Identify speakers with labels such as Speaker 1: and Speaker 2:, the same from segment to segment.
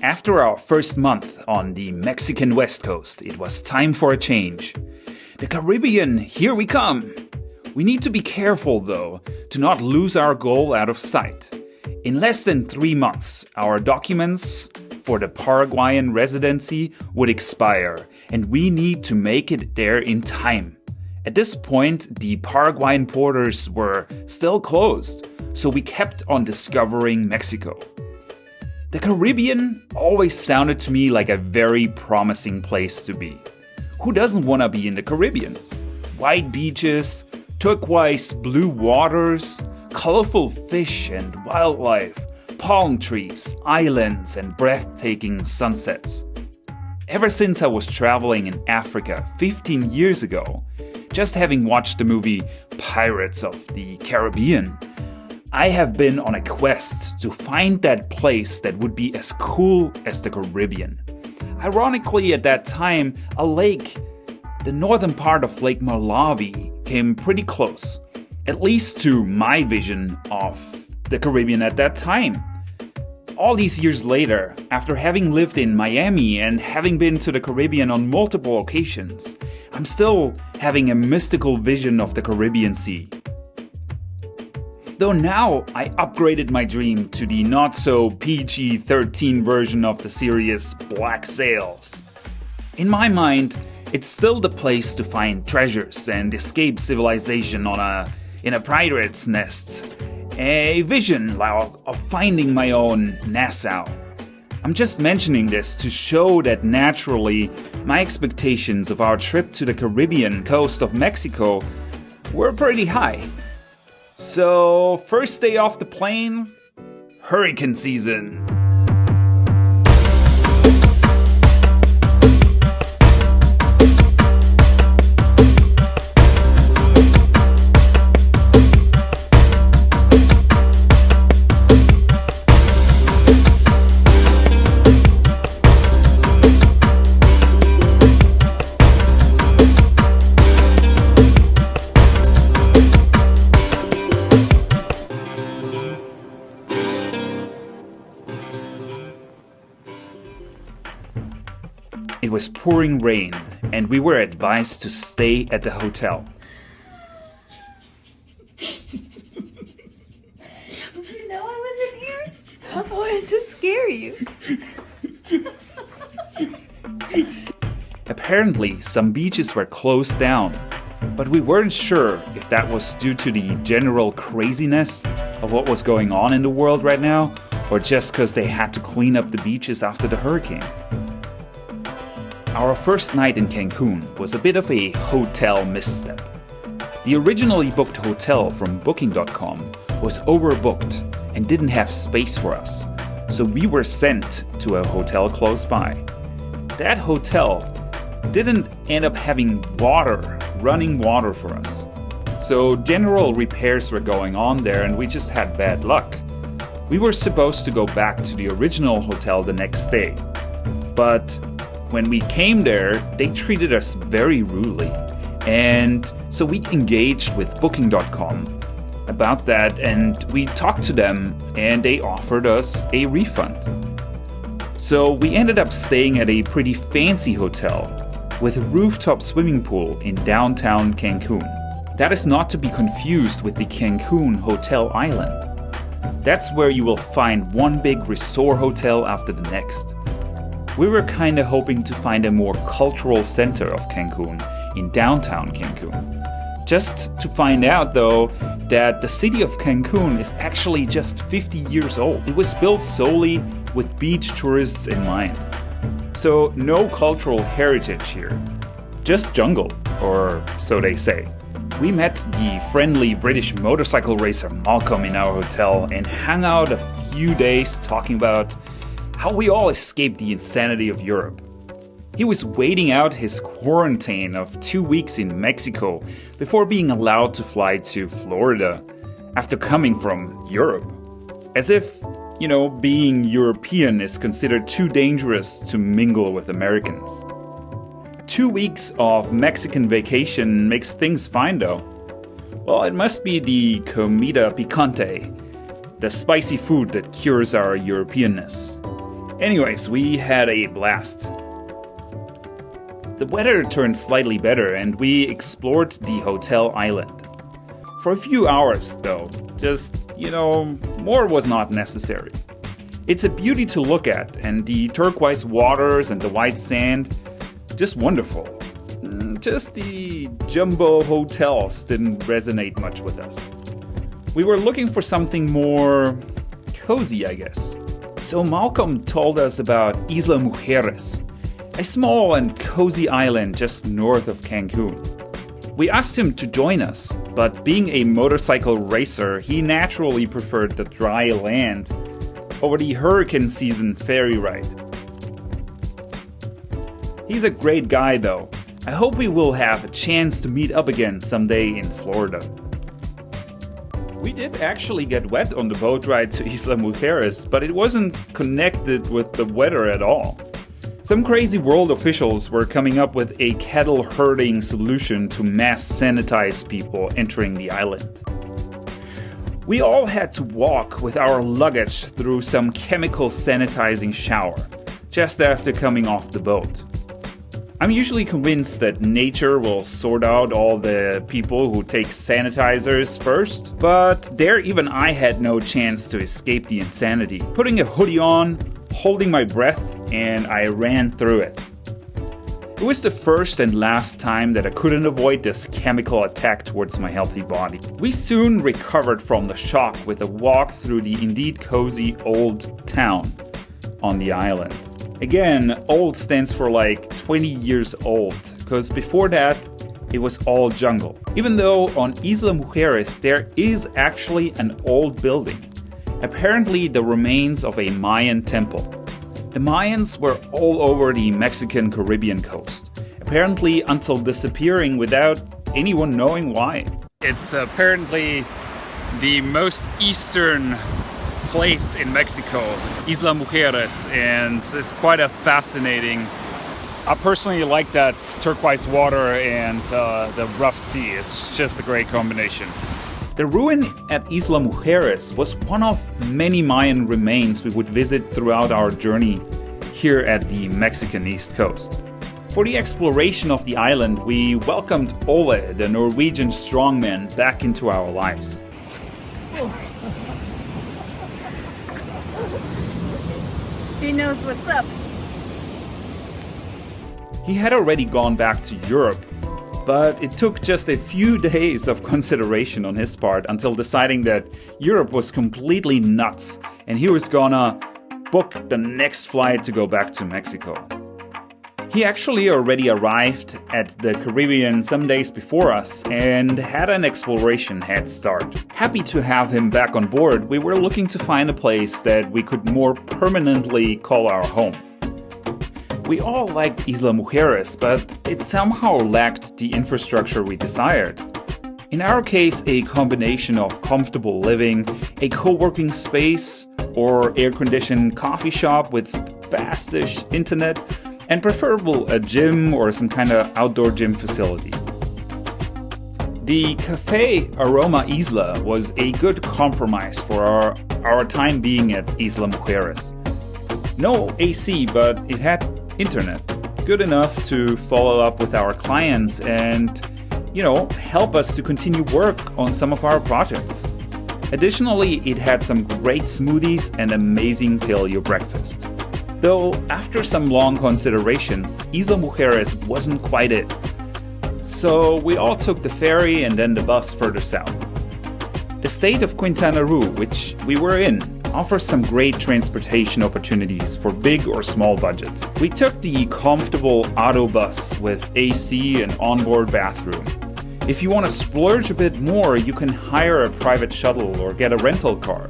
Speaker 1: After our first month on the Mexican West Coast, it was time for a change. The Caribbean, here we come! We need to be careful, though, to not lose our goal out of sight. In less than 3 months, our documents for the Paraguayan residency would expire, and we need to make it there in time. At this point, the Paraguayan borders were still closed, so we kept on discovering Mexico. The Caribbean always sounded to me like a very promising place to be. Who doesn't want to be in the Caribbean? White beaches, turquoise blue waters, colorful fish and wildlife, palm trees, islands and breathtaking sunsets. Ever since I was traveling in Africa 15 years ago, just having watched the movie Pirates of the Caribbean, I have been on a quest to find that place that would be as cool as the Caribbean. Ironically, at that time, a lake, the northern part of Lake Malawi, came pretty close, at least to my vision of the Caribbean at that time. All these years later, after having lived in Miami and having been to the Caribbean on multiple occasions, I'm still having a mystical vision of the Caribbean Sea. Though now I upgraded my dream to the not-so PG-13 version of the series Black Sails. In my mind, it's still the place to find treasures and escape civilization in a pirate's nest. A vision of finding my own Nassau. I'm just mentioning this to show that naturally my expectations of our trip to the Caribbean coast of Mexico were pretty high. So, first day off the plane, hurricane season. It was pouring rain, and we were advised to stay at the hotel.
Speaker 2: You know I wasn't here? I wanted to scare you.
Speaker 1: Apparently, some beaches were closed down, but we weren't sure if that was due to the general craziness of what was going on in the world right now, or just because they had to clean up the beaches after the hurricane. Our first night in Cancun was a bit of a hotel misstep. The originally booked hotel from Booking.com was overbooked and didn't have space for us, so we were sent to a hotel close by. That hotel didn't end up having running water for us. So general repairs were going on there and we just had bad luck. We were supposed to go back to the original hotel the next day, but when we came there, they treated us very rudely, and so we engaged with Booking.com about that, and we talked to them, and they offered us a refund. So we ended up staying at a pretty fancy hotel with a rooftop swimming pool in downtown Cancun. That is not to be confused with the Cancun Hotel Island. That's where you will find one big resort hotel after the next. We were kinda hoping to find a more cultural center of Cancun in downtown Cancun. Just to find out though that the city of Cancun is actually just 50 years old. It was built solely with beach tourists in mind. So no cultural heritage here, just jungle, or so they say. We met the friendly British motorcycle racer Malcolm in our hotel and hung out a few days talking about how we all escaped the insanity of Europe. He was waiting out his quarantine of 2 weeks in Mexico before being allowed to fly to Florida after coming from Europe. As if, being European is considered too dangerous to mingle with Americans. 2 weeks of Mexican vacation makes things fine though. Well, it must be the comida picante, the spicy food that cures our Europeanness. Anyways, we had a blast. The weather turned slightly better and we explored the hotel island. For a few hours though, more was not necessary. It's a beauty to look at, and the turquoise waters and the white sand, just wonderful. Just the jumbo hotels didn't resonate much with us. We were looking for something more cozy, I guess. So Malcolm told us about Isla Mujeres, a small and cozy island just north of Cancun. We asked him to join us, but being a motorcycle racer, he naturally preferred the dry land over the hurricane season ferry ride. He's a great guy though. I hope we will have a chance to meet up again someday in Florida. We did actually get wet on the boat ride to Isla Mujeres, but it wasn't connected with the weather at all. Some crazy world officials were coming up with a cattle herding solution to mass sanitize people entering the island. We all had to walk with our luggage through some chemical sanitizing shower just after coming off the boat. I'm usually convinced that nature will sort out all the people who take sanitizers first, but there even I had no chance to escape the insanity. Putting a hoodie on, holding my breath, and I ran through it. It was the first and last time that I couldn't avoid this chemical attack towards my healthy body. We soon recovered from the shock with a walk through the indeed cozy old town on the island. Again, old stands for like 20 years old, because before that, it was all jungle. Even though on Isla Mujeres there is actually an old building, apparently the remains of a Mayan temple. The Mayans were all over the Mexican Caribbean coast, apparently until disappearing without anyone knowing why. It's apparently the most eastern place in Mexico, Isla Mujeres, and it's quite a fascinating. I personally like that turquoise water and the rough sea. It's just a great combination. The ruin at Isla Mujeres was one of many Mayan remains we would visit throughout our journey here at the Mexican East Coast. For the exploration of the island, we welcomed Ole, the Norwegian strongman, back into our lives.
Speaker 2: He knows what's up.
Speaker 1: He had already gone back to Europe, but it took just a few days of consideration on his part until deciding that Europe was completely nuts and he was gonna book the next flight to go back to Mexico. He actually already arrived at the Caribbean some days before us and had an exploration head start. Happy to have him back on board, we were looking to find a place that we could more permanently call our home. We all liked Isla Mujeres, but it somehow lacked the infrastructure we desired. In our case, a combination of comfortable living, a co-working space, or air-conditioned coffee shop with fast-ish internet, and preferable a gym or some kind of outdoor gym facility. The Cafe Aroma Isla was a good compromise for our time being at Isla Mujeres. No AC, but it had internet, good enough to follow up with our clients and, help us to continue work on some of our projects. Additionally, it had some great smoothies and amazing paleo breakfast. Though, after some long considerations, Isla Mujeres wasn't quite it. So we all took the ferry and then the bus further south. The state of Quintana Roo, which we were in, offers some great transportation opportunities for big or small budgets. We took the comfortable auto bus with AC and onboard bathroom. If you want to splurge a bit more, you can hire a private shuttle or get a rental car.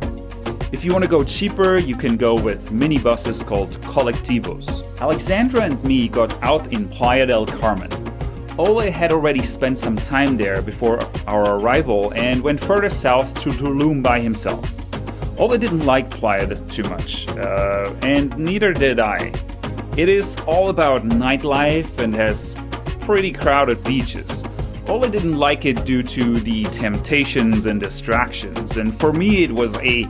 Speaker 1: If you want to go cheaper, you can go with minibuses called colectivos. Alexandra and me got out in Playa del Carmen. Ole had already spent some time there before our arrival and went further south to Tulum by himself. Ole didn't like Playa too much, and neither did I. It is all about nightlife and has pretty crowded beaches. Ole didn't like it due to the temptations and distractions, and for me it was a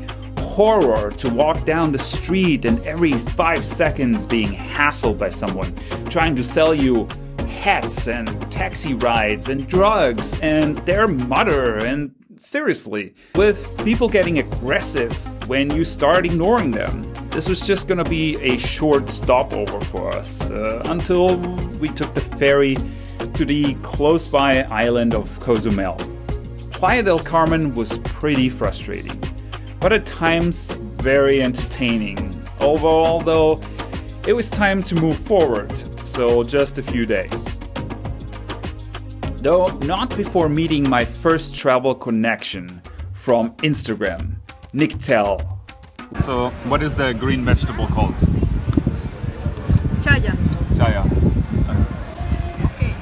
Speaker 1: horror to walk down the street and every 5 seconds being hassled by someone trying to sell you hats and taxi rides and drugs and their mother, and seriously, with people getting aggressive when you start ignoring them. This was just gonna be a short stopover for us until we took the ferry to the close by island of Cozumel. Playa del Carmen was pretty frustrating, but at times very entertaining. Although it was time to move forward, so just a few days. Though not before meeting my first travel connection from Instagram, Nictel. So, what is the green vegetable called?
Speaker 3: Chaya.
Speaker 1: Chaya.
Speaker 3: Okay.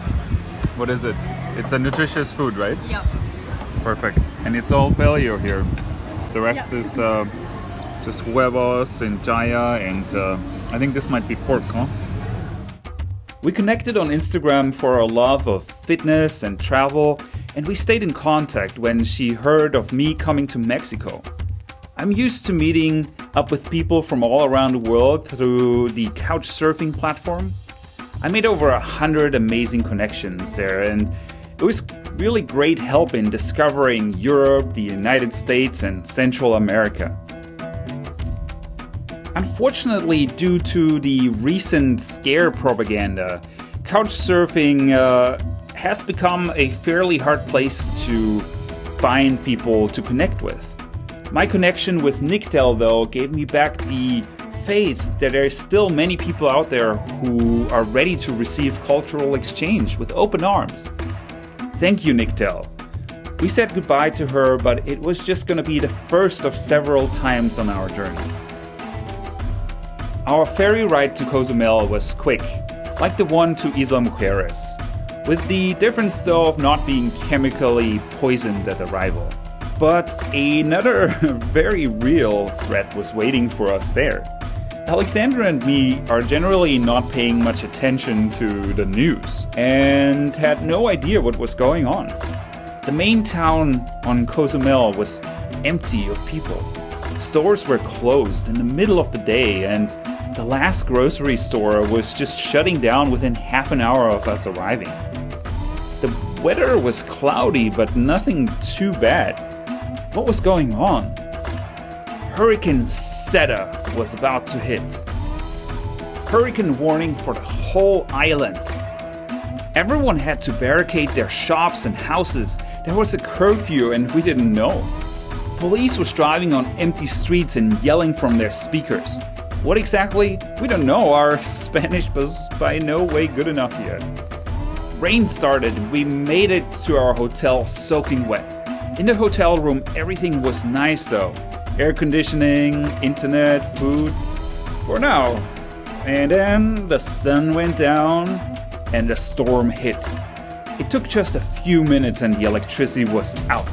Speaker 1: What is it? It's a nutritious food, right?
Speaker 3: Yeah.
Speaker 1: Perfect. And it's all paleo here. The rest is just huevos and chaya, and I think this might be pork, huh? We connected on Instagram for our love of fitness and travel, and we stayed in contact when she heard of me coming to Mexico. I'm used to meeting up with people from all around the world through the couch surfing platform. I made over 100 amazing connections there, and it was really great help in discovering Europe, the United States, and Central America. Unfortunately, due to the recent scare propaganda, couchsurfing has become a fairly hard place to find people to connect with. My connection with Nictel, though, gave me back the faith that there are still many people out there who are ready to receive cultural exchange with open arms. Thank you, Nictel. We said goodbye to her, but it was just gonna be the first of several times on our journey. Our ferry ride to Cozumel was quick, like the one to Isla Mujeres, with the difference though of not being chemically poisoned at arrival. But another very real threat was waiting for us there. Alexandra and me are generally not paying much attention to the news and had no idea what was going on. The main town on Cozumel was empty of people. Stores were closed in the middle of the day, and the last grocery store was just shutting down within half an hour of us arriving. The weather was cloudy, but nothing too bad. What was going on? Hurricane Zeta was about to hit. Hurricane warning for the whole island. Everyone had to barricade their shops and houses. There was a curfew and we didn't know. Police was driving on empty streets and yelling from their speakers. What exactly? We don't know. Our Spanish was by no way good enough yet. Rain started. We made it to our hotel soaking wet. In the hotel room, everything was nice though. Air conditioning, internet, food. For now. And then the sun went down and the storm hit. It took just a few minutes and the electricity was out.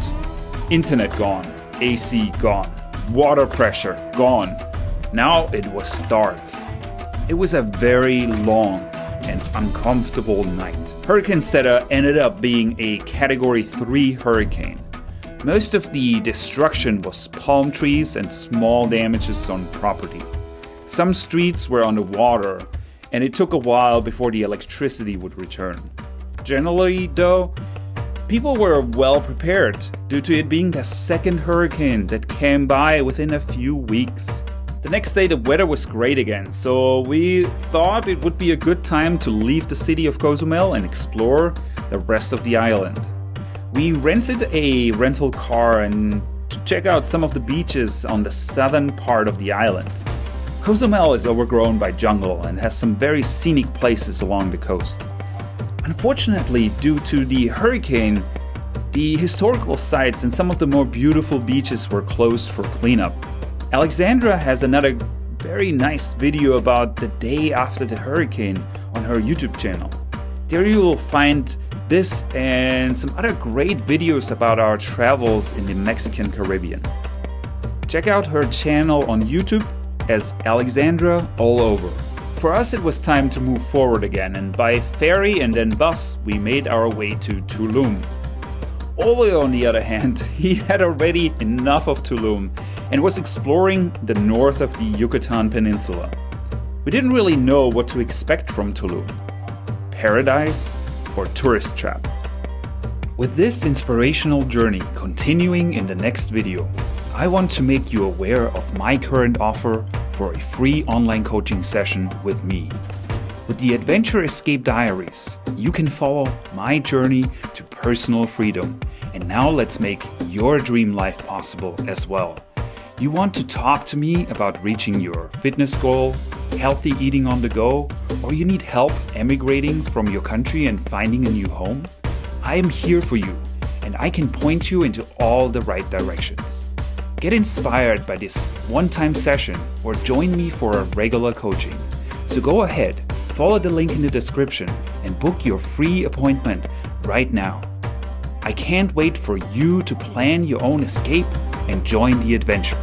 Speaker 1: Internet gone. AC gone. Water pressure gone. Now it was dark. It was a very long and uncomfortable night. Hurricane Zeta ended up being a Category 3 hurricane. Most of the destruction was palm trees and small damages on property. Some streets were underwater, and it took a while before the electricity would return. Generally, though, people were well prepared due to it being the second hurricane that came by within a few weeks. The next day the weather was great again, so we thought it would be a good time to leave the city of Cozumel and explore the rest of the island. We rented a rental car and to check out some of the beaches on the southern part of the island. Cozumel is overgrown by jungle and has some very scenic places along the coast. Unfortunately, due to the hurricane, the historical sites and some of the more beautiful beaches were closed for cleanup. Alexandra has another very nice video about the day after the hurricane on her YouTube channel. There you will find this and some other great videos about our travels in the Mexican Caribbean. Check out her channel on YouTube as Alexandra All Over. For us it was time to move forward again, and by ferry and then bus we made our way to Tulum. Ole, on the other hand, he had already enough of Tulum and was exploring the north of the Yucatan Peninsula. We didn't really know what to expect from Tulum. Paradise or tourist trap? With this inspirational journey continuing in the next video, I want to make you aware of my current offer for a free online coaching session with me. With the Adventure Escape Diaries, you can follow my journey to personal freedom. And now let's make your dream life possible as well. You want to talk to me about reaching your fitness goal, healthy eating on the go, or you need help emigrating from your country and finding a new home? I am here for you, and I can point you into all the right directions. Get inspired by this one-time session or join me for a regular coaching. So go ahead, follow the link in the description and book your free appointment right now. I can't wait for you to plan your own escape and join the adventure.